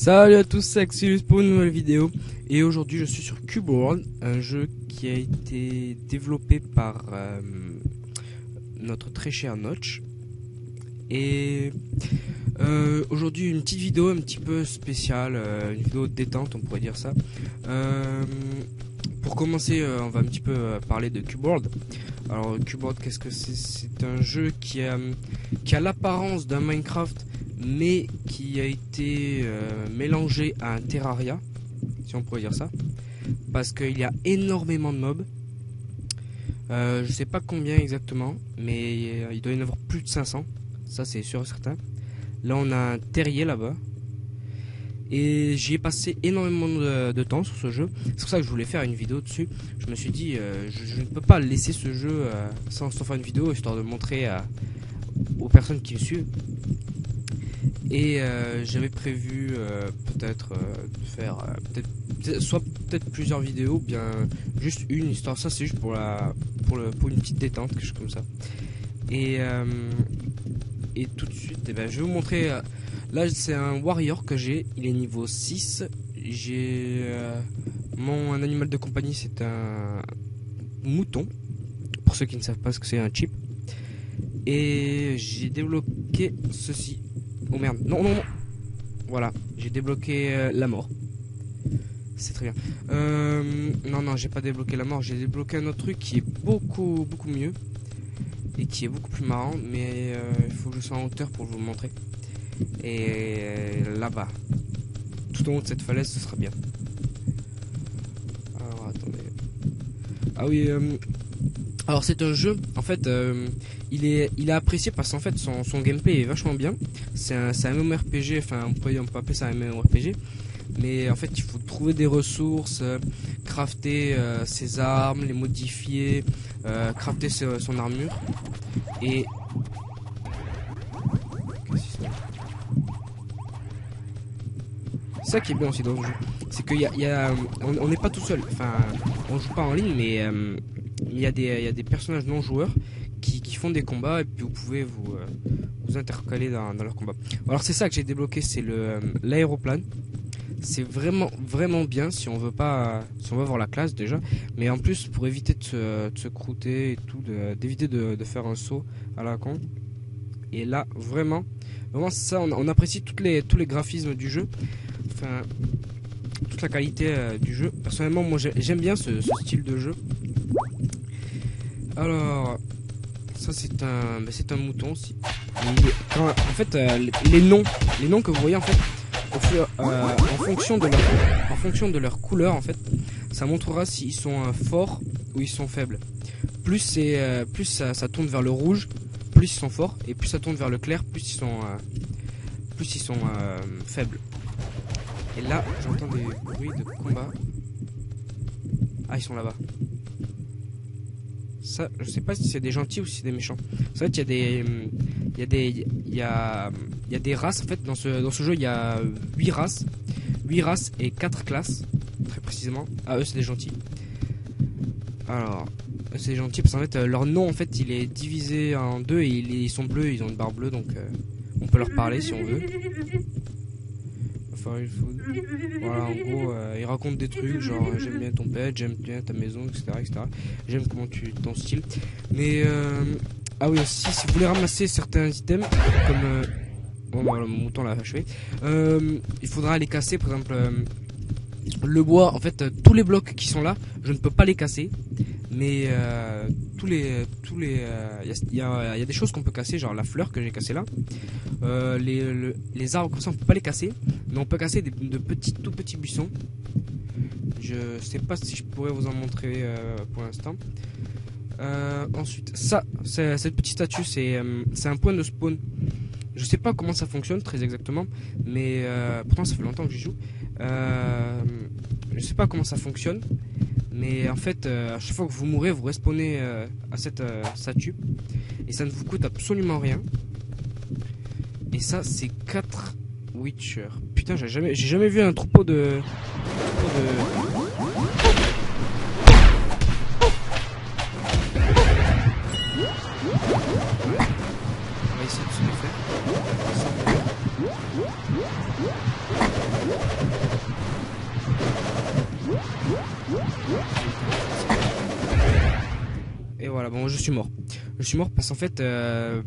Salut à tous, c'est Axilus pour une nouvelle vidéo. Et aujourd'hui je suis sur Cube World, un jeu qui a été développé par notre très cher Notch. Et aujourd'hui une petite vidéo un petit peu spéciale, une vidéo de détente on pourrait dire ça. Pour commencer on va un petit peu parler de Cube World. Alors Cube World, qu'est-ce que c'est? C'est un jeu qui a l'apparence d'un Minecraft, mais qui a été mélangé à un Terraria, si on pourrait dire ça, parce qu'il y a énormément de mobs. Je sais pas combien exactement, mais il doit y en avoir plus de 500, ça c'est sûr et certain. Là on a un terrier là-bas, et j'y ai passé énormément de temps sur ce jeu. C'est pour ça que je voulais faire une vidéo dessus. Je me suis dit, je ne peux pas laisser ce jeu sans faire une vidéo, histoire de montrer aux personnes qui me suivent. Et j'avais prévu peut-être de faire peut-être plusieurs vidéos, bien juste une histoire. Ça c'est juste pour une petite détente, quelque chose comme ça. Et tout de suite, je vais vous montrer. Là c'est un warrior que j'ai, il est niveau 6. J'ai mon animal de compagnie, c'est un mouton, pour ceux qui ne savent pas ce que c'est un chip. Et j'ai débloqué ceci. Oh merde, non. Voilà, j'ai débloqué la mort. C'est très bien. Non, j'ai pas débloqué la mort. J'ai débloqué un autre truc qui est beaucoup mieux. Et qui est beaucoup plus marrant. Mais il faut que je sois en hauteur pour vous le montrer. Et là-bas, tout en haut de cette falaise, ce sera bien. Alors, attendez. Ah oui, alors c'est un jeu, en fait, il est apprécié parce qu'en fait son gameplay est vachement bien. C'est un MMORPG, enfin on peut appeler ça un MMORPG, mais en fait il faut trouver des ressources, crafter ses armes, les modifier, crafter son armure. Et ça qui est bien aussi dans le jeu, c'est qu'il on n'est pas tout seul, enfin on joue pas en ligne, mais il y a des personnages non joueurs qui font des combats, et puis vous pouvez vous intercaler dans leurs combats. Alors c'est ça que j'ai débloqué, c'est l'aéroplane. C'est vraiment bien si on veut avoir la classe déjà, mais en plus pour éviter de se croûter et tout, d'éviter de faire un saut à la con. Et là vraiment ça, on apprécie tous les graphismes du jeu, enfin toute la qualité du jeu. Personnellement moi j'aime bien ce style de jeu. Alors ça c'est un mouton aussi. En fait les noms que vous voyez en fait en fonction de leur couleur en fait, ça montrera s'ils sont forts ou ils sont faibles. Plus ça tourne vers le rouge, plus ils sont forts, et plus ça tourne vers le clair, plus ils sont faibles. Et là j'entends des bruits de combat. Ah, ils sont là-bas. Ça, je sais pas si c'est des gentils ou si c'est des méchants. C'est vrai qu'il y a des races en fait dans ce jeu. Il y a 8 races et 4 classes très précisément. Ah, eux c'est des gentils. Alors c'est des gentils parce qu'en fait leur nom en fait il est divisé en deux, et ils sont bleus, ils ont une barre bleue, donc on peut leur parler si on veut. Voilà, en gros ils racontent des trucs genre j'aime bien ton pet, j'aime bien ta maison, etc. J'aime comment ton style. Mais ah oui, aussi si vous voulez ramasser certains items comme bon voilà, mon mouton l'a achevé, il faudra les casser. Par exemple le bois, en fait tous les blocs qui sont là je ne peux pas les casser, mais il y a des choses qu'on peut casser, genre la fleur que j'ai cassée là. Les arbres comme ça on peut pas les casser, mais on peut casser tout petits buissons. Je sais pas si je pourrais vous en montrer pour l'instant. Ensuite cette petite statue c'est un point de spawn. Je sais pas comment ça fonctionne très exactement, mais pourtant ça fait longtemps que j'y joue. Je sais pas comment ça fonctionne, mais en fait à chaque fois que vous mourrez vous respawnez à cette statue, et ça ne vous coûte absolument rien. Et ça c'est 4 Witcher. Putain, j'ai jamais vu un troupeau de... va essayer de se les faire. Sans mourir. Et voilà, bon, je suis mort. Je suis mort parce qu'en fait, le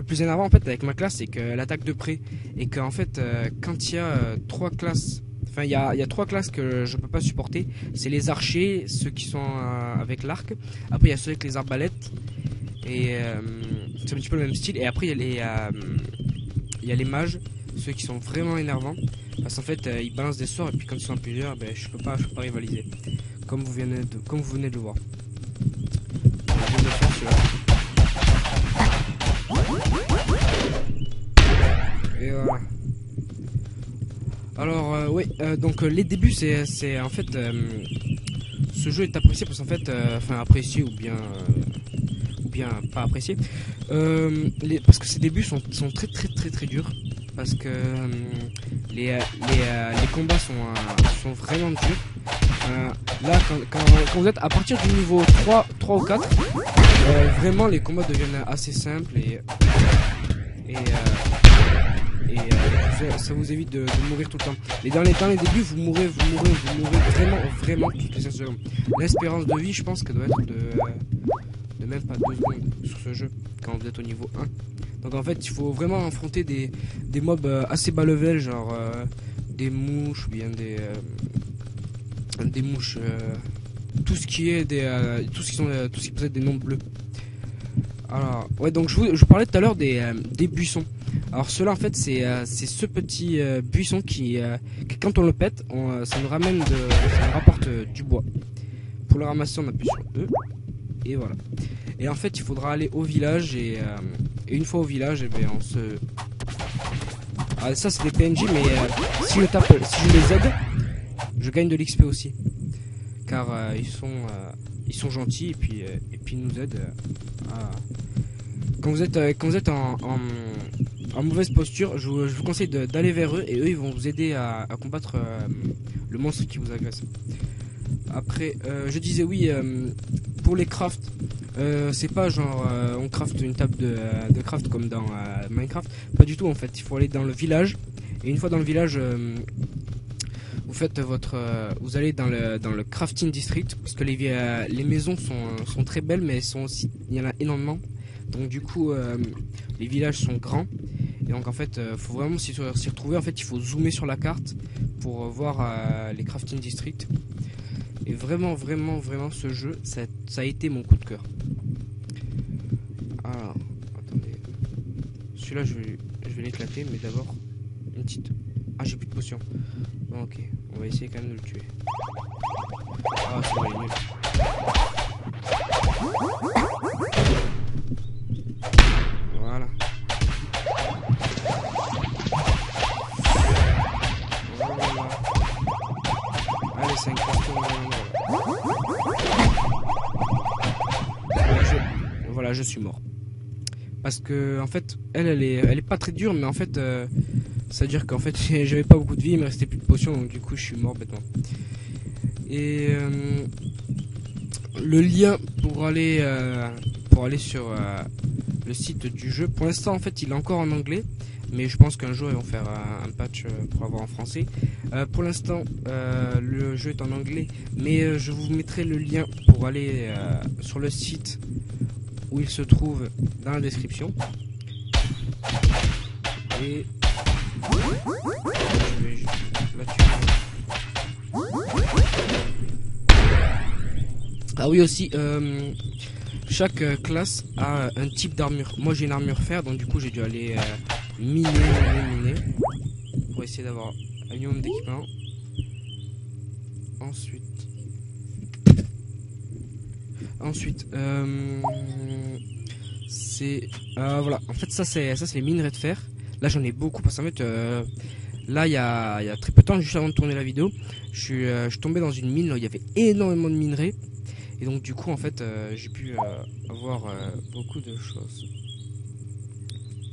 plus énervant en fait avec ma classe, c'est qu'elle attaque de près. Et qu'en fait, quand il y a trois classes, enfin, il y a trois classes que je peux pas supporter. C'est les archers, ceux qui sont avec l'arc. Après, il y a ceux avec les arbalètes. Et c'est un petit peu le même style. Et après, il y a les mages, ceux qui sont vraiment énervants. Parce qu'en fait, ils balancent des sorts. Et puis, quand ils sont plusieurs, ben, je peux pas rivaliser. Comme vous venez de le voir. Et voilà. Alors oui, donc les débuts c'est en fait ce jeu est apprécié parce qu'en fait enfin apprécié ou bien pas apprécié parce que ces débuts sont très durs parce que les combats sont vraiment durs. Là quand vous êtes à partir du niveau 3 ou 4 vraiment les combats deviennent assez simples et ça vous évite de mourir tout le temps. Et dans les débuts, vous mourrez vraiment toutes les 5 secondes. L'espérance de vie, je pense qu'elle doit être de même pas 2 secondes sur ce jeu quand vous êtes au niveau 1. Donc en fait, il faut vraiment affronter des mobs assez bas level, genre des mouches ou bien des mouches, tout ce qui possède des noms bleus. Alors, ouais, donc je parlais tout à l'heure des buissons. Alors ceux-là en fait c'est ce petit buisson qui quand on le pète, ça nous rapporte du bois. Pour le ramasser on appuie sur E et voilà. Et en fait il faudra aller au village et une fois au village, et bien on se... Ah, ça c'est des PNJ mais si je les aide, je gagne de l'XP aussi. Car ils sont gentils et puis ils nous aident à... Quand vous êtes en mauvaise posture, je vous conseille d'aller vers eux et eux ils vont vous aider à combattre le monstre qui vous agresse. Après, je disais oui, pour les crafts, c'est pas genre on craft une table de craft comme dans Minecraft, pas du tout en fait. Il faut aller dans le village et une fois dans le village, vous faites vous allez dans le crafting district parce que les maisons sont très belles mais il y en a énormément. Donc du coup les villages sont grands et donc en fait faut vraiment s'y retrouver. En fait il faut zoomer sur la carte pour voir les crafting districts et vraiment ce jeu ça a été mon coup de cœur. Alors attendez, celui-là je vais l'éclater mais d'abord une petite... Ah j'ai plus de potion. Bon, ok on va essayer quand même de le tuer. Ah c'est bon, il est nul. Voilà. Allez, 5 cartons. Voilà, je suis mort. Parce que, en fait, elle est pas très dure, mais en fait, ça veut dire qu'en fait, j'avais pas beaucoup de vie, il me restait plus de potions, donc du coup, je suis mort bêtement. Et le lien pour aller sur le site du jeu. Pour l'instant, en fait, il est encore en anglais, mais je pense qu'un jour ils vont faire un patch pour avoir en français. Pour l'instant, le jeu est en anglais, mais je vous mettrai le lien pour aller sur le site où il se trouve dans la description. Et je vais la tuer. Ah oui aussi. Chaque classe a un type d'armure. Moi j'ai une armure fer, donc du coup j'ai dû aller miner pour essayer d'avoir un minimum d'équipement. Ensuite c'est voilà. En fait ça c'est les minerais de fer. Là j'en ai beaucoup parce qu'en fait là il y a très peu de temps, juste avant de tourner la vidéo, je suis tombé dans une mine là, où il y avait énormément de minerais. Et donc du coup en fait j'ai pu avoir beaucoup de choses.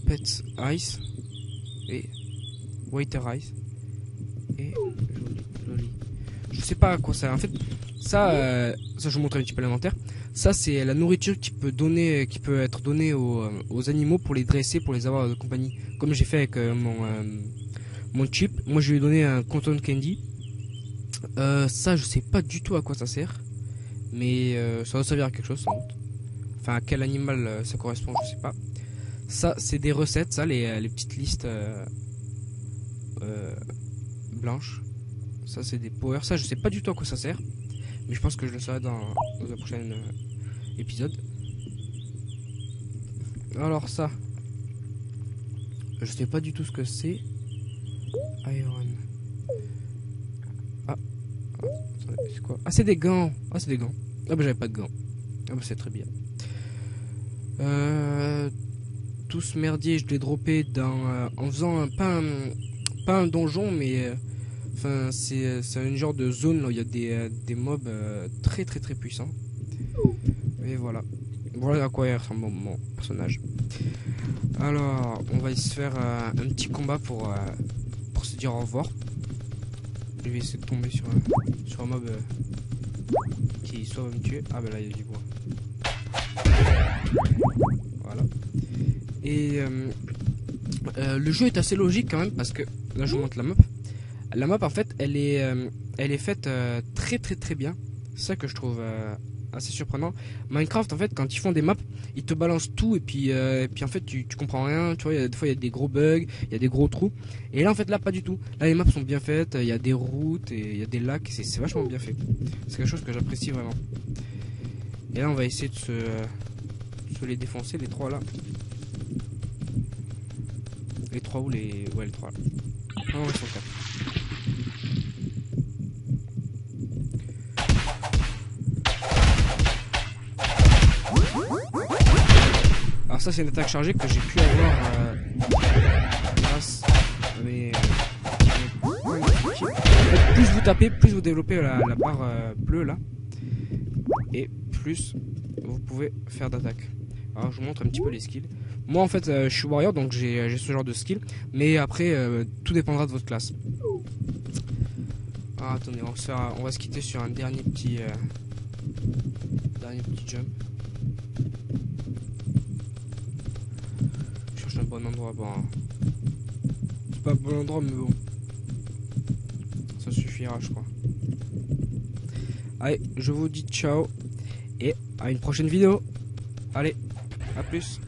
Pets Ice et Water Ice et joli. Je sais pas à quoi ça. En fait ça je vous montre un petit peu l'inventaire. Ça c'est la nourriture qui peut être donnée aux animaux pour les dresser, pour les avoir de compagnie. Comme j'ai fait avec mon chip. Moi je lui ai donné un cotton candy. Ça je sais pas du tout à quoi ça sert. Mais ça doit servir à quelque chose sans doute. Enfin à quel animal ça correspond, je sais pas. Ça c'est des recettes, ça les petites listes blanches. Ça c'est des power. Ça je sais pas du tout à quoi ça sert. Mais je pense que je le saurai dans un prochain épisode. Alors ça, je sais pas du tout ce que c'est. Iron. Ah, c'est quoi? Ah c'est des gants. Ah c'est des gants. Ah bah j'avais pas de gants. Ah bah c'est très bien. Tout ce merdier je l'ai droppé en faisant pas un donjon mais enfin c'est une genre de zone là où il y a des mobs très puissants. Et voilà. Voilà à quoi il ressemble mon personnage. Alors, on va se faire un petit combat pour se dire au revoir. Je vais essayer de tomber sur un mob qui soit va me tuer. Ah bah là il y a du bois. Voilà. Et le jeu est assez logique quand même parce que là je vous montre la map. La map en fait elle est faite très bien. C'est ça que je trouve assez surprenant. Minecraft en fait quand ils font des maps ils te balancent tout et puis en fait tu comprends rien, tu vois, des fois il y a des gros bugs, il y a des gros trous et là en fait là pas du tout. Là les maps sont bien faites, il y a des routes et il y a des lacs, c'est vachement bien fait. C'est quelque chose que j'apprécie vraiment. Et là on va essayer de se les défoncer les trois là. Les trois ou les trois là. Non, ils sont quatre. Alors ça c'est une attaque chargée que j'ai pu avoir grâce à mes plus vous tapez, plus vous développez la barre bleue là. Et plus vous pouvez faire d'attaque. Alors je vous montre un petit peu les skills. Moi en fait je suis warrior donc j'ai ce genre de skill. Mais après tout dépendra de votre classe. Ah, attendez, on va se quitter sur un dernier petit jump. Je cherche un bon endroit. Bon, c'est pas un bon endroit mais bon. Ça suffira je crois. Allez, je vous dis ciao. Et à une prochaine vidéo. Allez, à plus.